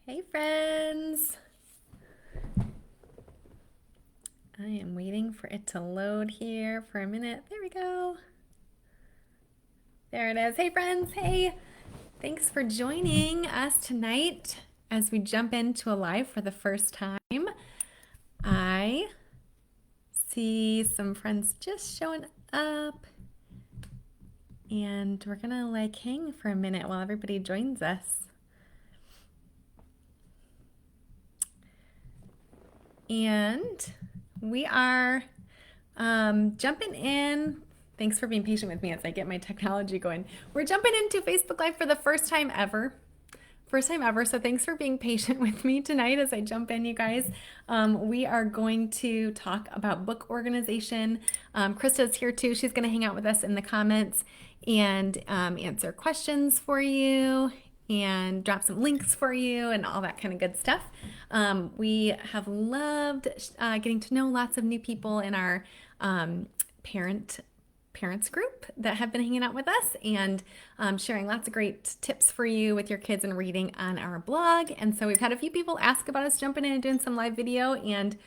Hey friends! I am waiting for it to load here for a minute. There we go. There it is. Hey friends! Hey! Thanks for joining us tonight as we jump into a live for the first time. I see some friends just showing up, and we're gonna hang for a minute while everybody joins us. And we are jumping in. Thanks for being patient with me as I get my technology going. We're jumping into Facebook Live for the first time ever. First time ever. So thanks for being patient with me tonight as I jump in, you guys. We are going to talk about book organization. Krista's here too. She's going to hang out with us in the comments and answer questions for you and drop some links for you and all that kind of good stuff. We have loved getting to know lots of new people in our parents group that have been hanging out with us and sharing lots of great tips for you with your kids and reading on our blog. And so we've had a few people ask about us jumping in and doing some live video, and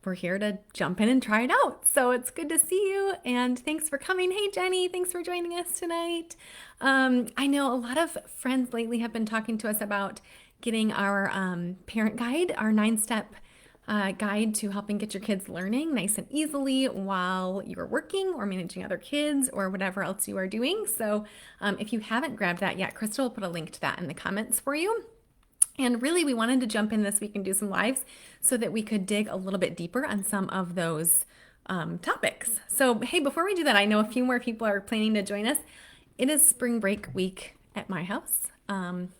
we're here to jump in and try it out. So it's good to see you, and thanks for coming. Hey Jenny, thanks for joining us tonight. I know a lot of friends lately have been talking to us about getting our parent guide, our 9-step guide to helping get your kids learning nice and easily while you're working or managing other kids or whatever else you are doing. So if you haven't grabbed that yet, Crystal will put a link to that in the comments for you. And really, we wanted to jump in this week and do some lives so that we could dig a little bit deeper on some of those topics. So, hey, before we do that, I know a few more people are planning to join us. It is spring break week at my house. I'm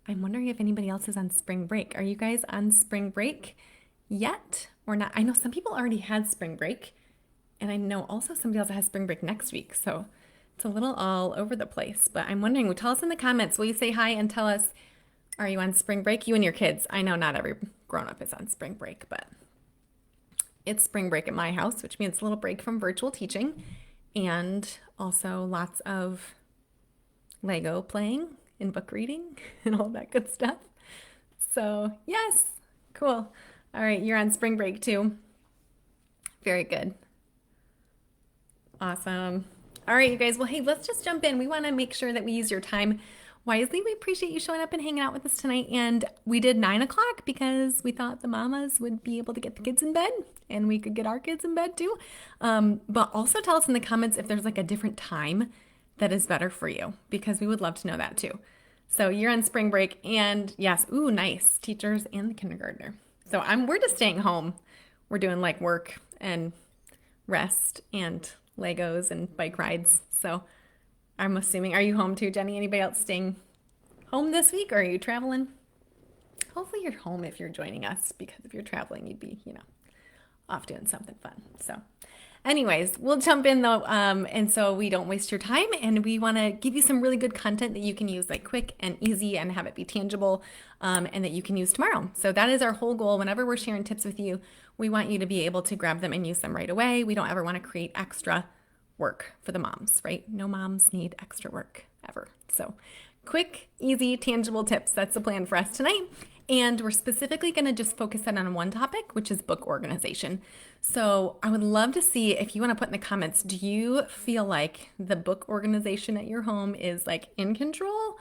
wondering if anybody else is on spring break. Are you guys on spring break yet or not? I know some people already had spring break, and I know also somebody else has spring break next week. So it's a little all over the place. But I'm wondering, tell us in the comments. Will you say hi and tell us, are you on spring break? You and your kids. I know not every grown-up is on spring break, but it's spring break at my house, which means a little break from virtual teaching and also lots of Lego playing and book reading and all that good stuff. So yes, cool. All right, you're on spring break too. Very good. Awesome. All right, you guys. Well, hey, let's just jump in. We want to make sure that we use your time wisely. We appreciate you showing up and hanging out with us tonight. And we did 9 o'clock because we thought the mamas would be able to get the kids in bed and we could get our kids in bed too. But also tell us in the comments if there's a different time that is better for you, because we would love to know that too. So you're on spring break, and yes, ooh, nice, teachers and the kindergartner. So we're just staying home. We're doing work and rest and Legos and bike rides. So I'm assuming, are you home too, Jenny? Anybody else staying home this week, or are you traveling? Hopefully you're home if you're joining us, because if you're traveling, you'd be, off doing something fun. So anyways, we'll jump in though, and so we don't waste your time, and we want to give you some really good content that you can use quick and easy and have it be tangible, and that you can use tomorrow. So that is our whole goal. Whenever we're sharing tips with you, we want you to be able to grab them and use them right away. We don't ever want to create extra work for the moms, right? No moms need extra work ever. So quick, easy, tangible tips. That's the plan for us tonight. And we're specifically going to just focus in on one topic, which is book organization. So I would love to see if you want to put in the comments, do you feel like the book organization at your home is in control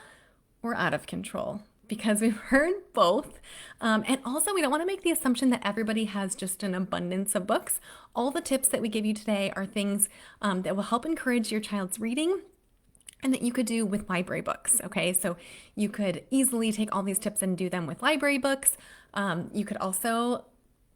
or out of control? Because we've heard both. And also, we don't want to make the assumption that everybody has just an abundance of books. All the tips that we give you today are things that will help encourage your child's reading and that you could do with library books, okay? So you could easily take all these tips and do them with library books. You could also,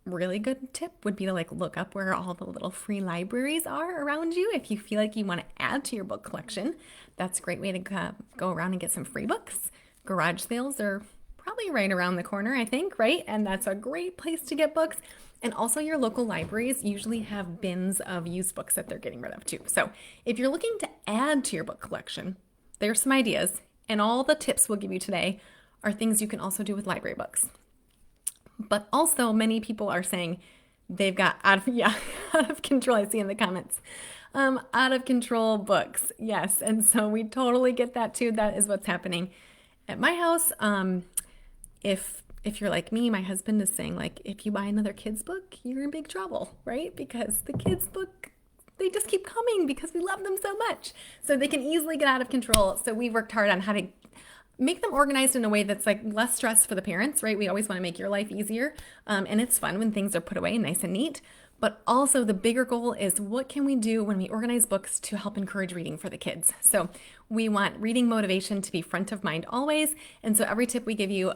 really good tip would be to look up where all the little free libraries are around you. If you feel like you want to add to your book collection, that's a great way to go around and get some free books. Garage sales are probably right around the corner, I think, right? And that's a great place to get books. And also your local libraries usually have bins of used books that they're getting rid of too. So if you're looking to add to your book collection, there's some ideas. And all the tips we'll give you today are things you can also do with library books. But also many people are saying they've got out of control. I see in the comments. Out of control books. Yes. And so we totally get that too. That is what's happening at my house. if you're like me, my husband is saying, like, if you buy another kid's book, you're in big trouble, right? Because the kids' book, they just keep coming because we love them so much. So they can easily get out of control. So we worked hard on how to make them organized in a way that's like less stress for the parents, right? We always want to make your life easier. And it's fun when things are put away nice and neat. But also the bigger goal is, what can we do when we organize books to help encourage reading for the kids? So we want reading motivation to be front of mind always. And so every tip we give you,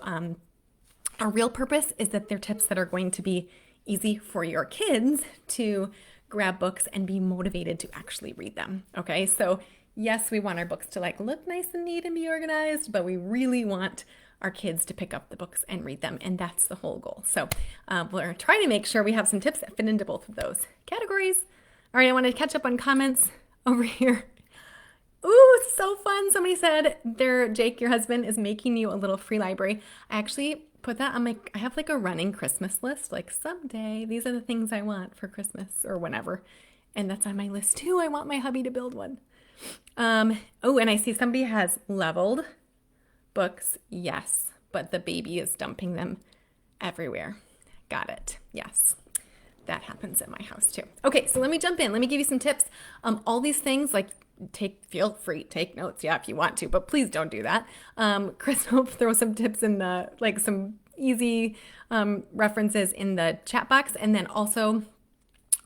our real purpose is that they're tips that are going to be easy for your kids to grab books and be motivated to actually read them. Okay, so yes, we want our books to like look nice and neat and be organized, but we really want our kids to pick up the books and read them, and that's the whole goal. So we're trying to make sure we have some tips that fit into both of those categories. All right, I want to catch up on comments over here. Ooh, it's so fun. Somebody said Jake, your husband, is making you a little free library. I actually put that on I have like a running Christmas list. Like, someday these are the things I want for Christmas or whenever. And that's on my list too. I want my hubby to build one. Oh, and I see somebody has leveled books. Yes, but the baby is dumping them everywhere. Got it. Yes. That happens at my house too. Okay, so let me jump in. Let me give you some tips. All these things, like, feel free, take notes, yeah, if you want to, but please don't do that. Chris will throw some tips in some easy references in the chat box. And then also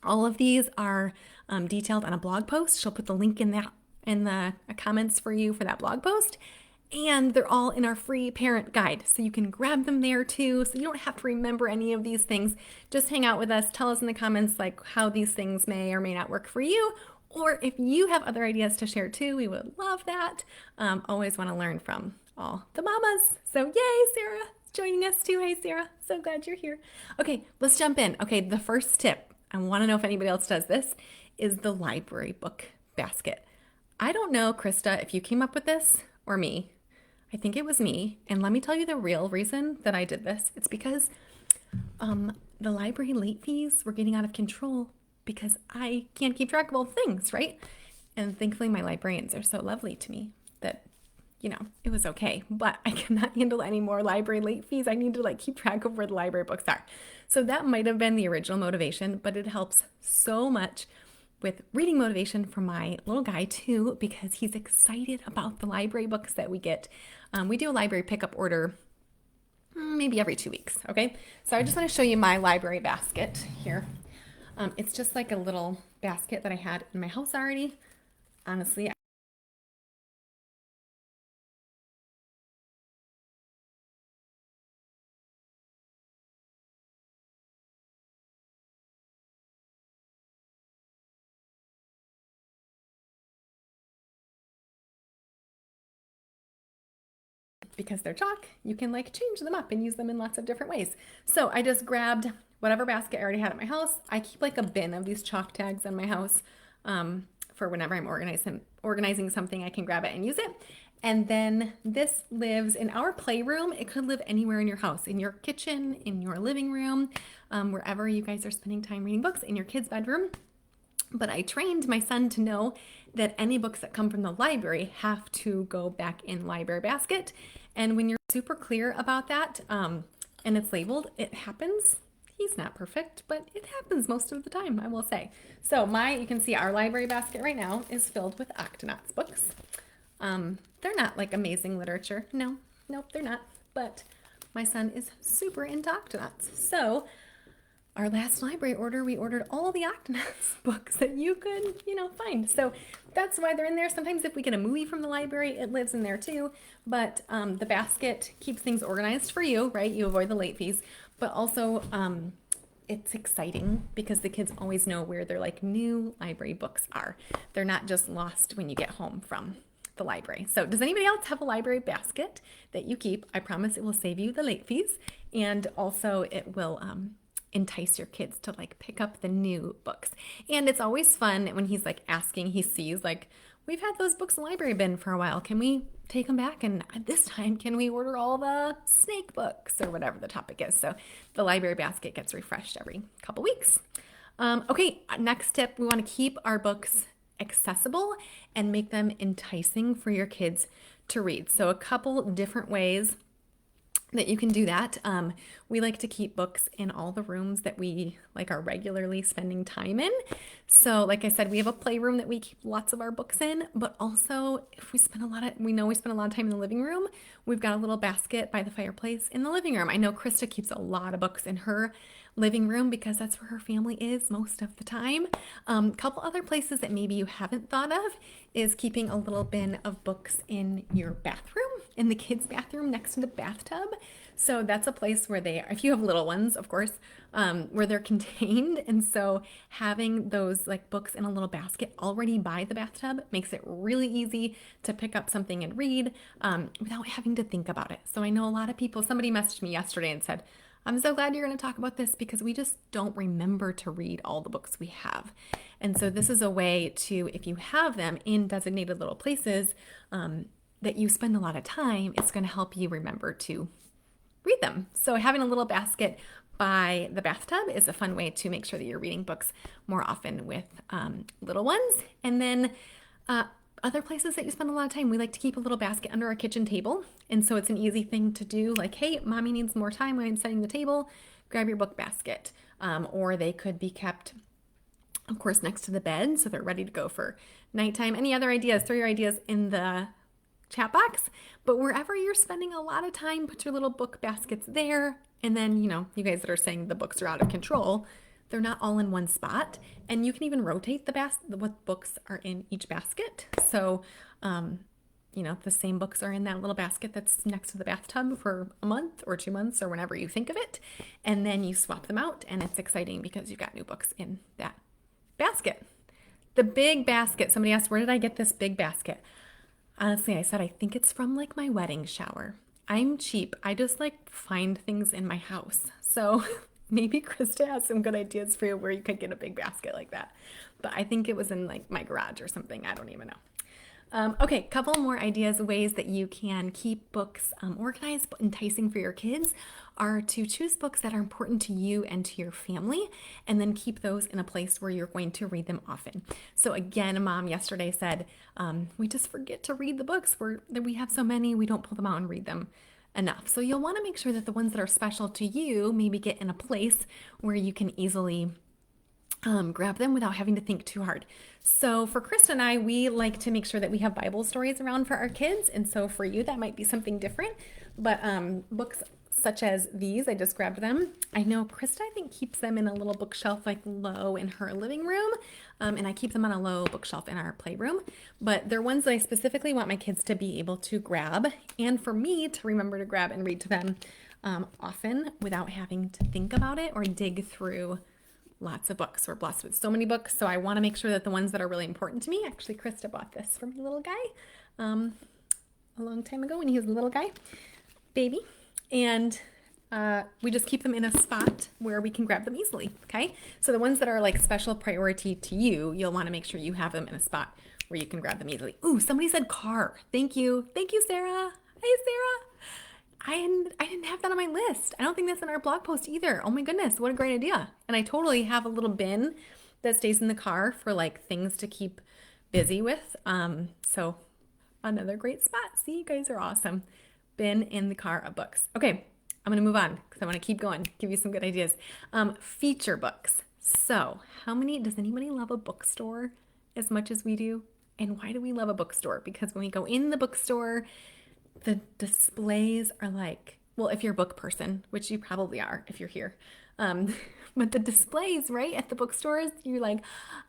all of these are detailed on a blog post. She'll put the link in the comments for you for that blog post. And they're all in our free parent guide. So you can grab them there too. So you don't have to remember any of these things. Just hang out with us. Tell us in the comments like how these things may or may not work for you. Or if you have other ideas to share too, we would love that. Always want to learn from all the mamas. So yay, Sarah, joining us too. Hey, Sarah, so glad you're here. Okay, let's jump in. Okay, the first tip, I want to know if anybody else does this, is the library book basket. I don't know, Krista, if you came up with this or me. I think it was me. And let me tell you the real reason that I did this. It's because the library late fees were getting out of control because I can't keep track of all things, right? And thankfully my librarians are so lovely to me that, it was okay. But I cannot handle any more library late fees. I need to keep track of where the library books are. So that might have been the original motivation, but it helps so much with reading motivation for my little guy too, because he's excited about the library books that we get. We do a library pickup order maybe every 2 weeks, okay? So I just want to show you my library basket here. It's just like a little basket that I had in my house already. Honestly, because they're chalk, you can change them up and use them in lots of different ways. So I just grabbed whatever basket I already had at my house. I keep a bin of these chalk tags in my house for whenever I'm organizing something, I can grab it and use it. And then this lives in our playroom. It could live anywhere in your house, in your kitchen, in your living room, wherever you guys are spending time reading books, in your kids' bedroom. But I trained my son to know that any books that come from the library have to go back in library basket. And when you're super clear about that and it's labeled, it happens. He's not perfect, but it happens most of the time, I will say. So you can see our library basket right now is filled with Octonauts books. They're not amazing literature. No, nope, they're not. But my son is super into Octonauts. So our last library order, we ordered all the Octonauts books that you could, find. So that's why they're in there. Sometimes if we get a movie from the library, it lives in there too. But the basket keeps things organized for you, right? You avoid the late fees. But also, it's exciting because the kids always know where their new library books are. They're not just lost when you get home from the library. So does anybody else have a library basket that you keep? I promise it will save you the late fees. And also it will entice your kids to pick up the new books. And it's always fun when he's asking, he sees we've had those books in the library bin for a while. Can we take them back? And this time, can we order all the snake books or whatever the topic is? So the library basket gets refreshed every couple weeks. Okay, next tip, we want to keep our books accessible and make them enticing for your kids to read. So a couple different ways that you can do that. We like to keep books in all the rooms that we like are regularly spending time in. So, like I said, we have a playroom that we keep lots of our books in, but also if we know we spend a lot of time in the living room, we've got a little basket by the fireplace in the living room. I know Krista keeps a lot of books in her living room because that's where her family is most of the time. A couple other places that maybe you haven't thought of is keeping a little bin of books in your bathroom, in the kids' bathroom next to the bathtub. So that's a place where they are, if you have little ones, of course, where they're contained. And so having those like books in a little basket already by the bathtub makes it really easy to pick up something and read without having to think about it. So I know a lot of people, somebody messaged me yesterday and said, I'm so glad you're going to talk about this because we just don't remember to read all the books we have. And so this is a way to, if you have them in designated little places that you spend a lot of time, it's going to help you remember to read them. So having a little basket by the bathtub is a fun way to make sure that you're reading books more often with little ones. And then other places that you spend a lot of time, we like to keep a little basket under our kitchen table. And so it's an easy thing to do, like, hey, mommy needs more time when I'm setting the table, grab your book basket. Or they could be kept, of course, next to the bed so they're ready to go for nighttime. Any other ideas? Throw your ideas in the chat box. But wherever you're spending a lot of time, put your little book baskets there. And then, you guys that are saying the books are out of control, they're not all in one spot. And you can even rotate what books are in each basket. So, the same books are in that little basket that's next to the bathtub for a month or 2 months or whenever you think of it. And then you swap them out and it's exciting because you've got new books in that basket. The big basket, somebody asked, where did I get this big basket? Honestly, I said, I think it's from like my wedding shower. I'm cheap. I just like find things in my house. So maybe Krista has some good ideas for you where you could get a big basket like that. But I think it was in like my garage or something. I don't even know. Okay, couple more ideas, ways that you can keep books organized but enticing for your kids are to choose books that are important to you and to your family, and then keep those in a place where you're going to read them often. So again, Mom yesterday said, we just forget to read the books. We have so many, we don't pull them out and read them enough. So you'll want to make sure that the ones that are special to you maybe get in a place where you can easily grab them without having to think too hard. So for Krista and I, we like to make sure that we have Bible stories around for our kids. And so for you, that might be something different. But books such as these, I just grabbed them. I know Krista, I think, keeps them in a little bookshelf like low in her living room. And I keep them on a low bookshelf in our playroom. But they're ones that I specifically want my kids to be able to grab. And for me to remember to grab and read to them often without having to think about it or dig through lots of books. We're blessed with so many books, so I want to make sure that the ones that are really important to me, actually Krista bought this for my little guy a long time ago when he was a little guy, baby, and we just keep them in a spot where we can grab them easily, okay? So the ones that are like special priority to you, you'll want to make sure you have them in a spot where you can grab them easily. Ooh, somebody said car. Thank you, Sarah. Hey, Sarah. I didn't have that on my list. I don't think that's in our blog post either. Oh my goodness, what a great idea. And I totally have a little bin that stays in the car for like things to keep busy with. So another great spot. See, you guys are awesome. Bin in the car of books. Okay, I'm going to move on because I want to keep going, give you some good ideas. Feature books. So does anybody love a bookstore as much as we do? And why do we love a bookstore? Because when we go in the bookstore, the displays are like, well, if you're a book person, which you probably are if you're here, but the displays, right, at the bookstores, you're like,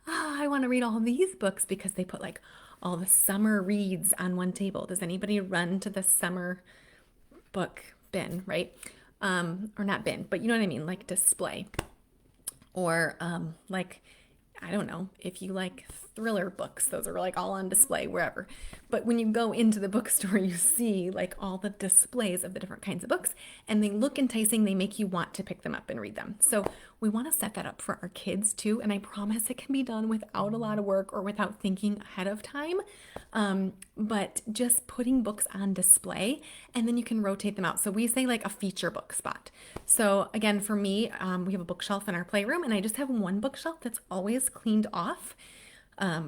I want to read all these books because they put like all the summer reads on one table. Does anybody run to the summer book bin, right? Or not bin, but you know what I mean, like display. Or like, I don't know, if you like thriller books, those are like all on display wherever. But when you go into the bookstore, you see like all the displays of the different kinds of books, and they look enticing. They make you want to pick them up and read them. So we want to set that up for our kids too. And I promise it can be done without a lot of work or without thinking ahead of time. But just putting books on display, and then you can rotate them out. So we say like a feature book spot. So again, for me, we have a bookshelf in our playroom, and I just have one bookshelf that's always cleaned off.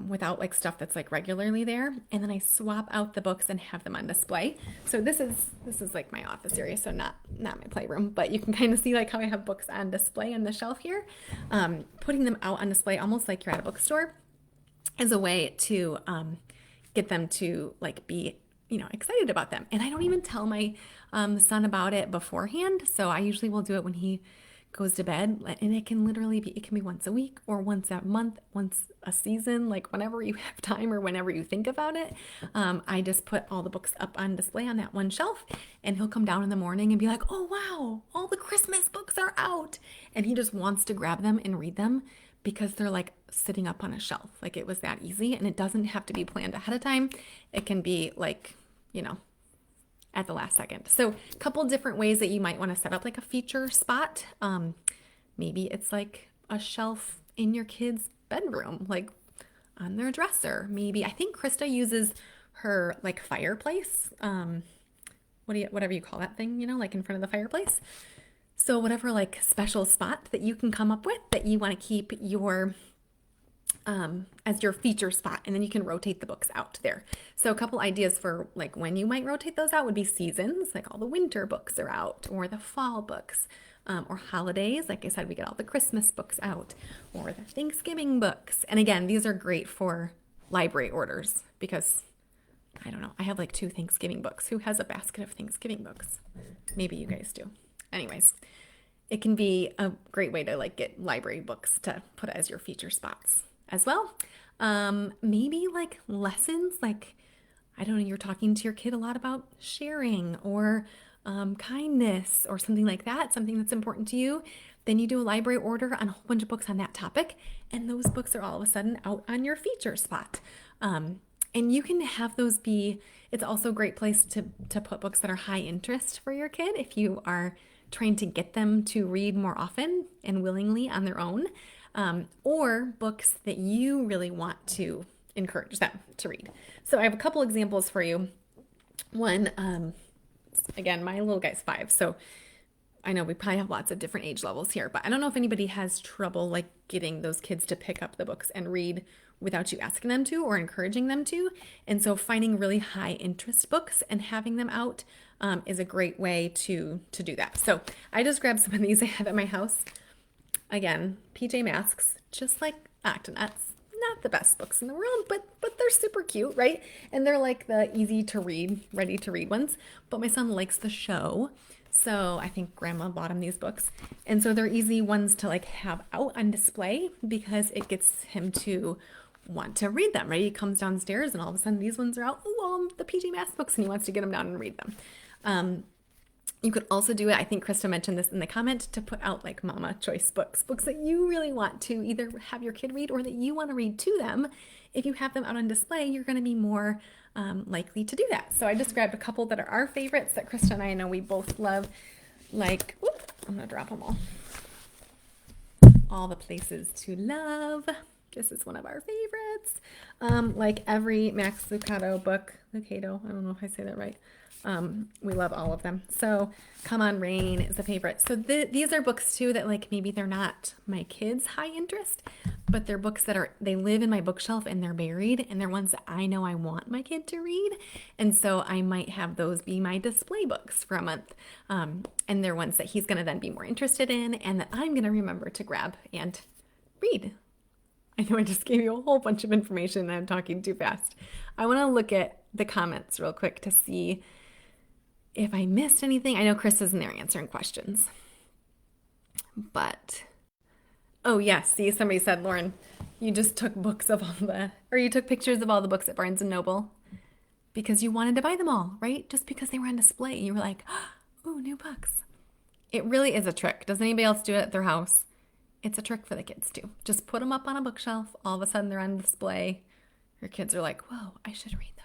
without like stuff that's like regularly there. And then I swap out the books and have them on display. So this is like my office area, so not my playroom, but you can kind of see like how I have books on display on the shelf here. Putting them out on display, almost like you're at a bookstore, is a way to get them to like be excited about them. And I don't even tell my son about it beforehand. So I usually will do it when he goes to bed, and it can be once a week or once a month, once a season, like whenever you have time or whenever you think about it. I just put all the books up on display on that one shelf, and he'll come down in the morning and be like, oh wow, all the Christmas books are out. And he just wants to grab them and read them because they're like sitting up on a shelf. Like it was that easy, and it doesn't have to be planned ahead of time. It can be like, at the last second. So a couple different ways that you might want to set up like a feature spot. Maybe it's like a shelf in your kid's bedroom, like on their dresser. Maybe, I think Krista uses her like fireplace, whatever you call that thing, like in front of the fireplace. So whatever like special spot that you can come up with that you want to keep your as your feature spot, and then you can rotate the books out there. So a couple ideas for like when you might rotate those out would be seasons, like all the winter books are out, or the fall books, or holidays. Like I said, we get all the Christmas books out, or the Thanksgiving books. And again, these are great for library orders because I don't know, I have like 2 Thanksgiving books. Who has a basket of Thanksgiving books? Maybe you guys do. Anyways, it can be a great way to like get library books to put as your feature spots as well. Maybe like lessons, like, I don't know, you're talking to your kid a lot about sharing or kindness or something like that, something that's important to you. Then you do a library order on a whole bunch of books on that topic, and those books are all of a sudden out on your feature spot. And you can have those be, it's also a great place to put books that are high interest for your kid if you are trying to get them to read more often and willingly on their own. Or books that you really want to encourage them to read. So I have a couple examples for you. One, again, my little guy's 5, so I know we probably have lots of different age levels here, but I don't know if anybody has trouble like getting those kids to pick up the books and read without you asking them to or encouraging them to. And so finding really high interest books and having them out is a great way to do that. So I just grabbed some of these I have at my house. Again, PJ Masks, just like Octonauts, not the best books in the world, but they're super cute, right? And they're like the easy to read, ready to read ones. But my son likes the show, so I think Grandma bought him these books. And so they're easy ones to like have out on display because it gets him to want to read them, right? He comes downstairs and all of a sudden these ones are out. Oh, the PJ Masks books, and he wants to get them down and read them. You could also do it, I think Krista mentioned this in the comment, to put out like mama choice books that you really want to either have your kid read or that you want to read to them. If you have them out on display, you're going to be more likely to do that. So I just grabbed a couple that are our favorites that Krista and I know we both love, like, whoop, I'm going to drop them all the places to love. This is one of our favorites. Like every Max Lucado book, Lucado, I don't know if I say that right. We love all of them. So Come On Rain is a favorite. So these are books too that like maybe they're not my kids' high interest, but they're books that they live in my bookshelf and they're buried, and they're ones that I know I want my kid to read. And so I might have those be my display books for a month. And they're ones that he's going to then be more interested in and that I'm going to remember to grab and read. I know I just gave you a whole bunch of information and I'm talking too fast. I want to look at the comments real quick to see if I missed anything. I know Chris isn't there answering questions. But, oh yes, see, somebody said, Lauren, you just took you took pictures of all the books at Barnes & Noble because you wanted to buy them all, right? Just because they were on display. You were like, oh, new books. It really is a trick. Does anybody else do it at their house? It's a trick for the kids too. Just put them up on a bookshelf. All of a sudden they're on display. Your kids are like, whoa, I should read those.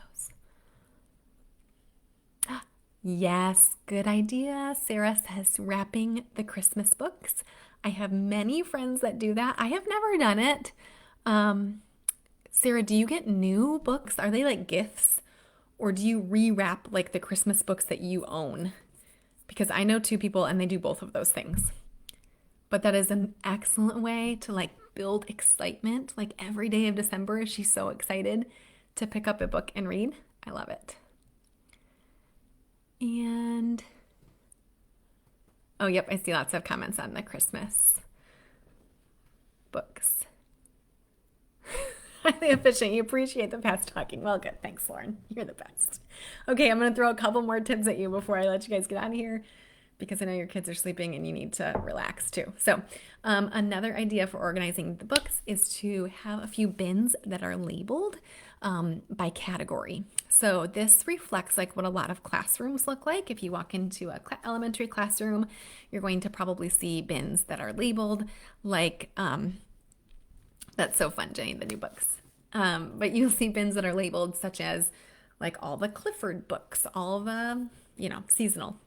Yes, good idea. Sarah says wrapping the Christmas books. I have many friends that do that. I have never done it. Sarah, do you get new books? Are they like gifts? Or do you rewrap like the Christmas books that you own? Because I know 2 people and they do both of those things. But that is an excellent way to like build excitement. Like every day of December, she's so excited to pick up a book and read. I love it. And oh, yep, I see lots of comments on the Christmas books. Highly efficient. You appreciate the fast talking. Well, good. Thanks, Lauren. You're the best. Okay, I'm going to throw a couple more tips at you before I let you guys get out of here, because I know your kids are sleeping and you need to relax too. So another idea for organizing the books is to have a few bins that are labeled by category. So this reflects like what a lot of classrooms look like. If you walk into a elementary classroom, you're going to probably see bins that are labeled like, that's so fun, Jenny, the new books. But you'll see bins that are labeled such as like all the Clifford books, all the, seasonal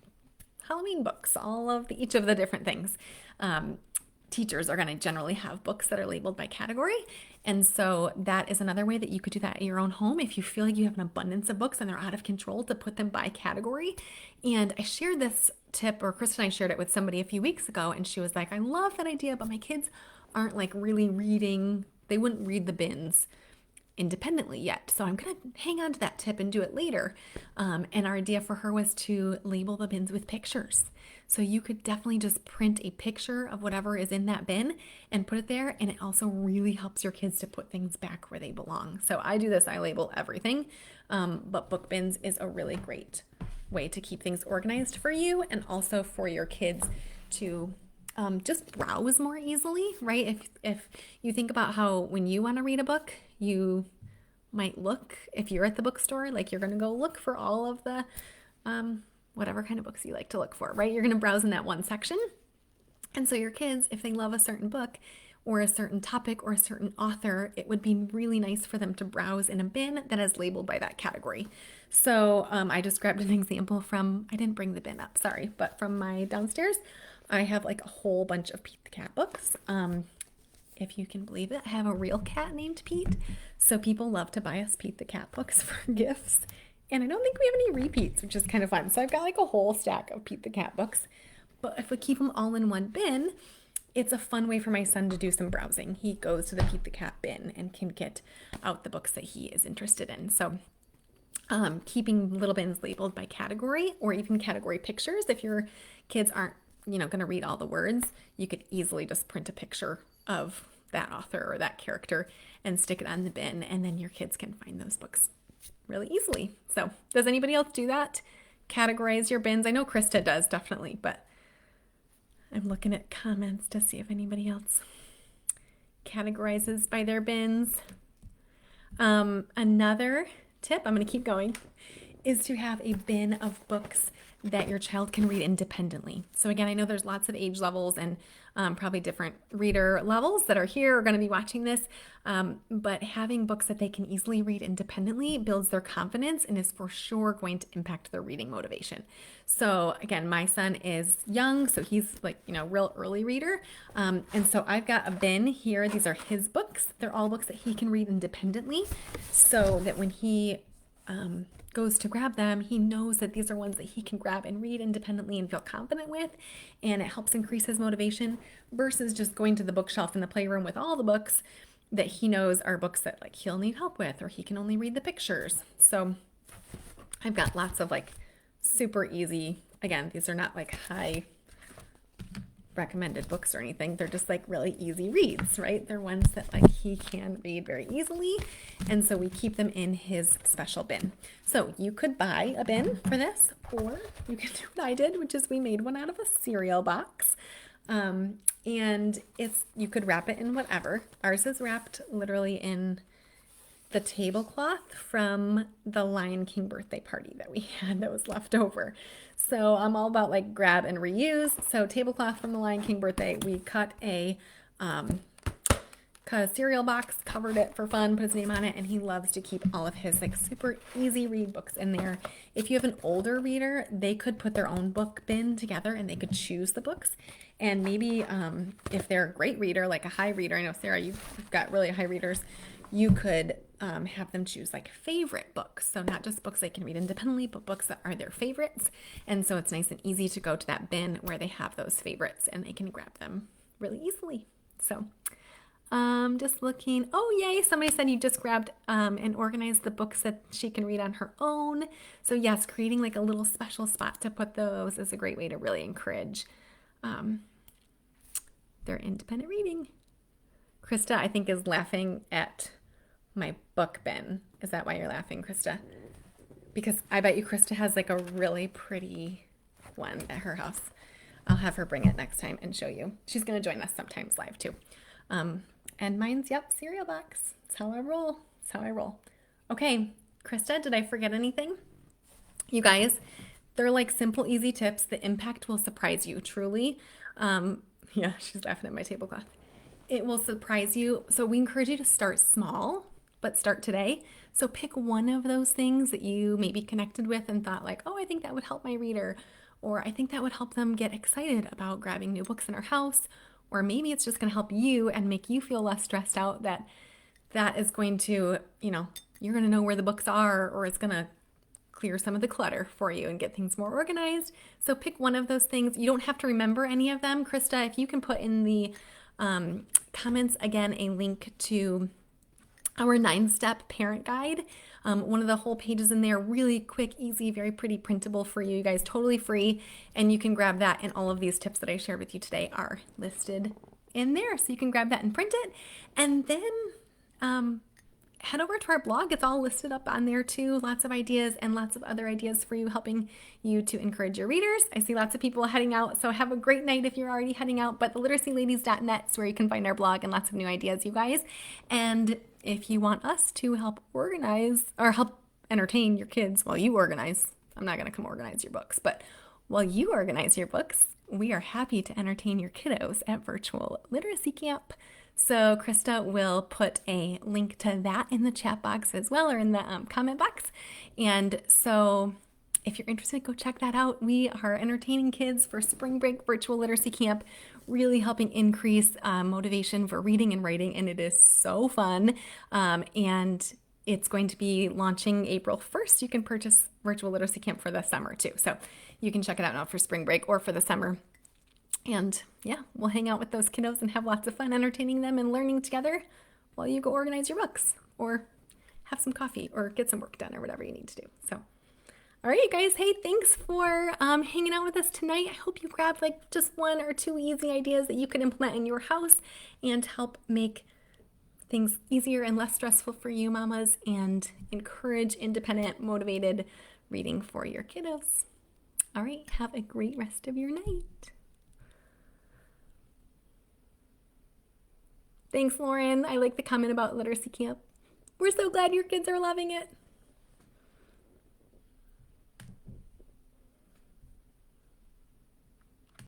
Halloween books, all of each of the different things. Teachers are going to generally have books that are labeled by category. And so that is another way that you could do that at your own home. If you feel like you have an abundance of books and they're out of control, to put them by category. And I shared this tip, or Kristen and I shared it with somebody a few weeks ago, and she was like, I love that idea, but my kids aren't like really reading. They wouldn't read the bins independently yet. So I'm going to hang on to that tip and do it later. And our idea for her was to label the bins with pictures. So you could definitely just print a picture of whatever is in that bin and put it there. And it also really helps your kids to put things back where they belong. So I do this, I label everything. But book bins is a really great way to keep things organized for you, and also for your kids to just browse more easily, right? If you think about how when you want to read a book, you might look, if you're at the bookstore, like you're going to go look for all of the whatever kind of books you like to look for, right? You're going to browse in that one section. And so your kids, if they love a certain book or a certain topic or a certain author, it would be really nice for them to browse in a bin that is labeled by that category. So I just grabbed an example from, I didn't bring the bin up, sorry, but from my downstairs. I have like a whole bunch of Pete the Cat books. If you can believe it, I have a real cat named Pete. So people love to buy us Pete the Cat books for gifts. And I don't think we have any repeats, which is kind of fun. So I've got like a whole stack of Pete the Cat books. But if we keep them all in one bin, it's a fun way for my son to do some browsing. He goes to the Pete the Cat bin and can get out the books that he is interested in. So keeping little bins labeled by category, or even category pictures. If your kids aren't going to read all the words, you could easily just print a picture of that author or that character and stick it on the bin, and then your kids can find those books really easily. So does anybody else do that? Categorize your bins? I know Krista does, definitely, but I'm looking at comments to see if anybody else categorizes by their bins. Another tip, I'm going to keep going, is to have a bin of books that your child can read independently. So again, I know there's lots of age levels and probably different reader levels that are here, are going to be watching this, but having books that they can easily read independently builds their confidence and is for sure going to impact their reading motivation. So again, my son is young, so he's like, real early reader. And so I've got a bin here. These are his books. They're all books that he can read independently, so that when he goes to grab them, he knows that these are ones that he can grab and read independently and feel confident with, and it helps increase his motivation versus just going to the bookshelf in the playroom with all the books that he knows are books that like he'll need help with, or he can only read the pictures. So I've got lots of like super easy, again, these are not like high recommended books or anything. They're just like really easy reads, right? They're ones that like he can read very easily. And so we keep them in his special bin. So you could buy a bin for this, or you can do what I did, which is we made one out of a cereal box. And you could wrap it in whatever. Ours is wrapped literally in the tablecloth from the Lion King birthday party that we had that was left over. So I'm all about like grab and reuse. So tablecloth from the Lion King birthday, we cut a cereal box, covered it for fun, put his name on it, and he loves to keep all of his like super easy read books in there. If you have an older reader, they could put their own book bin together and they could choose the books. And maybe if they're a great reader, like a high reader, I know Sarah, you've got really high readers, you could have them choose like favorite books. So not just books they can read independently, but books that are their favorites. And so it's nice and easy to go to that bin where they have those favorites and they can grab them really easily. So Just looking. Oh, yay. Somebody said you just grabbed and organized the books that she can read on her own. So, yes, creating like a little special spot to put those is a great way to really encourage um, their independent reading. Krista, I think, is laughing at my book bin. Is that why you're laughing, Krista? Because I bet you Krista has like a really pretty one at her house. I'll have her bring it next time and show you. She's going to join us sometimes live too. And mine's, yep, cereal box. That's how I roll. That's how I roll. Okay, Krista, did I forget anything? You guys, they're like simple, easy tips. The impact will surprise you, truly. Yeah, she's laughing at my tablecloth. It will surprise you. So we encourage you to start small, but start today. So pick one of those things that you maybe connected with and thought like, oh, I think that would help my reader, or I think that would help them get excited about grabbing new books in our house, or maybe it's just going to help you and make you feel less stressed out that that is going to, you're going to know where the books are, or it's going to clear some of the clutter for you and get things more organized. So pick one of those things. You don't have to remember any of them. Krista, if you can put in the comments again a link to our 9-step parent guide. One of the whole pages in there, really quick, easy, very pretty, printable for you guys, totally free. And you can grab that, and all of these tips that I shared with you today are listed in there. So you can grab that and print it. And then head over to our blog. It's all listed up on there too. Lots of ideas and lots of other ideas for you, helping you to encourage your readers. I see lots of people heading out, so have a great night if you're already heading out. But theliteracyladies.net is where you can find our blog and lots of new ideas, you guys. And if you want us to help organize or help entertain your kids while you organize, I'm not going to come organize your books, but while you organize your books, we are happy to entertain your kiddos at Virtual Literacy Camp. So Krista will put a link to that in the chat box as well, or in the comment box. And so if you're interested, go check that out. We are entertaining kids for Spring Break Virtual Literacy Camp, really helping increase motivation for reading and writing, and it is so fun. And it's going to be launching April 1st. You can purchase Virtual Literacy Camp for the summer too. So you can check it out now for spring break or for the summer. And yeah, we'll hang out with those kiddos and have lots of fun entertaining them and learning together while you go organize your books or have some coffee or get some work done or whatever you need to do. So, all right, you guys. Hey, thanks for hanging out with us tonight. I hope you grabbed like just one or two easy ideas that you can implement in your house and help make things easier and less stressful for you mamas and encourage independent, motivated reading for your kiddos. All right, have a great rest of your night. Thanks, Lauren. I like the comment about literacy camp. We're so glad your kids are loving it.